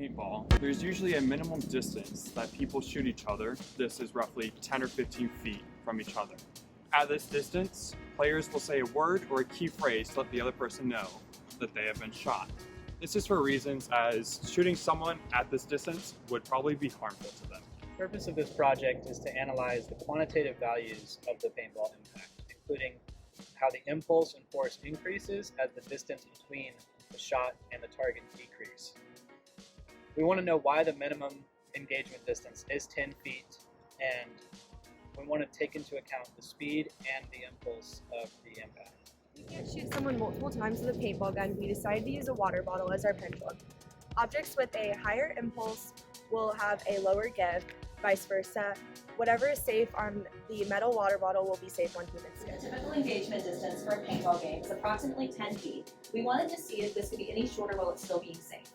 paintball, there's usually a minimum distance that people shoot each other. This is roughly 10 or 15 feet from each other. At this distance, players will say a word or a key phrase to let the other person know that they have been shot. This is for reasons as shooting someone at this distance would probably be harmful to them. The purpose of this project is to analyze the quantitative values of the paintball impact, including how the impulse and force increases as the distance between the shot and the target decrease. We want to know why the minimum engagement distance is 10 feet, and we want to take into account the speed and the impulse of the impact. We can't shoot someone multiple times with a paintball gun. We decided to use a water bottle as our pendulum. Objects with a higher impulse will have a lower give, vice versa. Whatever is safe on the metal water bottle will be safe on humans. The typical engagement distance for a paintball game is approximately 10 feet. We wanted to see if this could be any shorter while it's still being safe.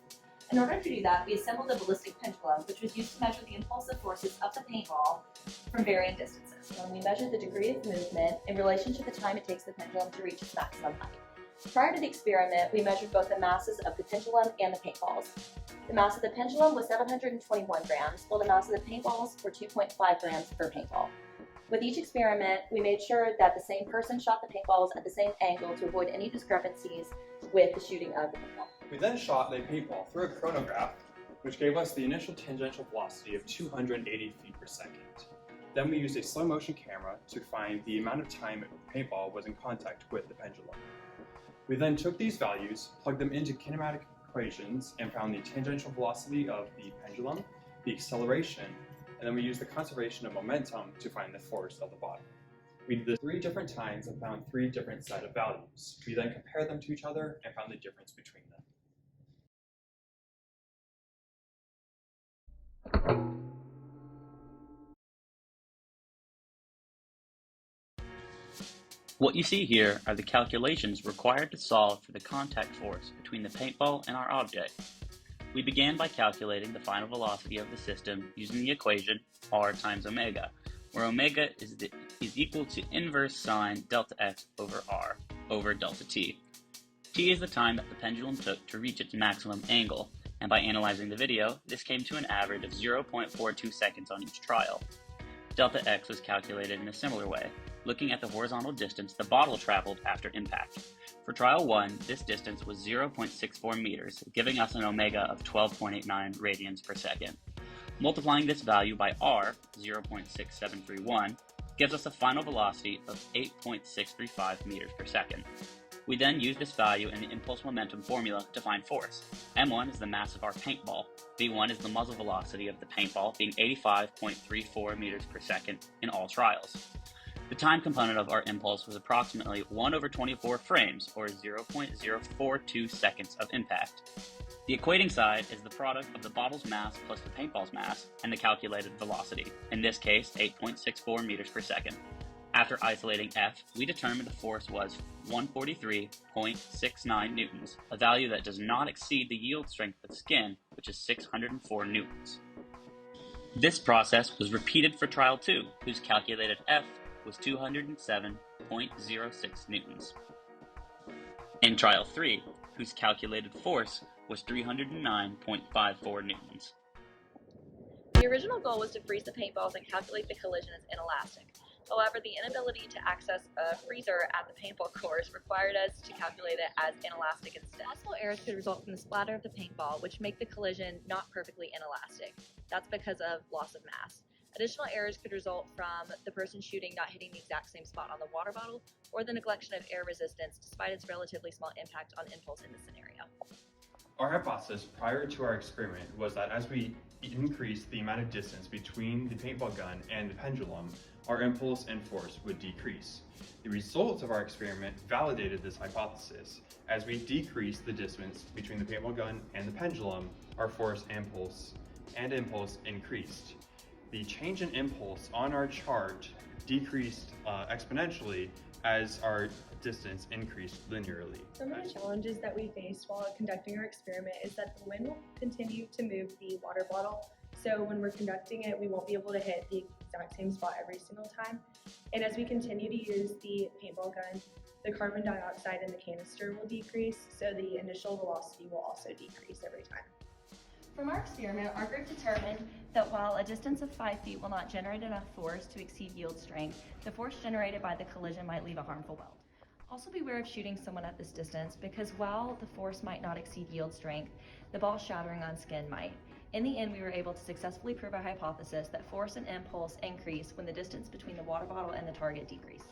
In order to do that, we assembled a ballistic pendulum, which was used to measure the impulsive forces of the paintball from varying distances. And we measured the degree of movement in relation to the time it takes the pendulum to reach its maximum height. Prior to the experiment, we measured both the masses of the pendulum and the paintballs. The mass of the pendulum was 721 grams, while the mass of the paintballs were 2.5 grams per paintball. With each experiment, we made sure that the same person shot the paintballs at the same angle to avoid any discrepancies with the shooting of the paintball. We then shot the paintball through a chronograph, which gave us the initial tangential velocity of 280 feet per second. Then we used a slow motion camera to find the amount of time the paintball was in contact with the pendulum. We then took these values, plugged them into kinematic equations, and found the tangential velocity of the pendulum, the acceleration, and then we used the conservation of momentum to find the force of the body. We did this 3 different times and found 3 different set of values. We then compared them to each other and found the difference between them. What you see here are the calculations required to solve for the contact force between the paintball and our object. We began by calculating the final velocity of the system using the equation r times omega, where omega is equal to inverse sine delta x over r over delta t. T is the time that the pendulum took to reach its maximum angle, and by analyzing the video, this came to an average of 0.42 seconds on each trial. Delta x was calculated in a similar way, looking at the horizontal distance the bottle traveled after impact. For trial 1, this distance was 0.64 meters, giving us an omega of 12.89 radians per second. Multiplying this value by r, 0.6731, gives us a final velocity of 8.635 meters per second. We then use this value in the impulse momentum formula to find force. m1 is the mass of our paintball. v1 is the muzzle velocity of the paintball, being 85.34 meters per second in all trials. The time component of our impulse was approximately 1 over 24 frames, or 0.042 seconds of impact. The equating side is the product of the bottle's mass plus the paintball's mass and the calculated velocity, in this case 8.64 meters per second. After isolating F, we determined the force was 143.69 newtons, a value that does not exceed the yield strength of skin, which is 604 newtons. This process was repeated for trial 2, whose calculated F was 207.06 newtons. In trial 3, whose calculated force was 309.54 newtons. The original goal was to freeze the paintballs and calculate the collision as inelastic. However, the inability to access a freezer at the paintball course required us to calculate it as inelastic instead. Possible errors could result from the splatter of the paintball, which make the collision not perfectly inelastic. That's because of loss of mass. Additional errors could result from the person shooting not hitting the exact same spot on the water bottle, or the neglection of air resistance despite its relatively small impact on impulse in this scenario. Our hypothesis prior to our experiment was that as we increased the amount of distance between the paintball gun and the pendulum, our impulse and force would decrease. The results of our experiment validated this hypothesis. As we decreased the distance between the paintball gun and the pendulum, our force and impulse increased. The change in impulse on our chart decreased exponentially as our distance increased linearly. Some of the challenges that we faced while conducting our experiment is that the wind will continue to move the water bottle. So when we're conducting it, we won't be able to hit the exact same spot every single time. And as we continue to use the paintball gun, the carbon dioxide in the canister will decrease, so the initial velocity will also decrease every time. From our experiment, our group determined that while a distance of 5 feet will not generate enough force to exceed yield strength, the force generated by the collision might leave a harmful weld. Also beware of shooting someone at this distance because while the force might not exceed yield strength, the ball shattering on skin might. In the end, we were able to successfully prove our hypothesis that force and impulse increase when the distance between the water bottle and the target decrease.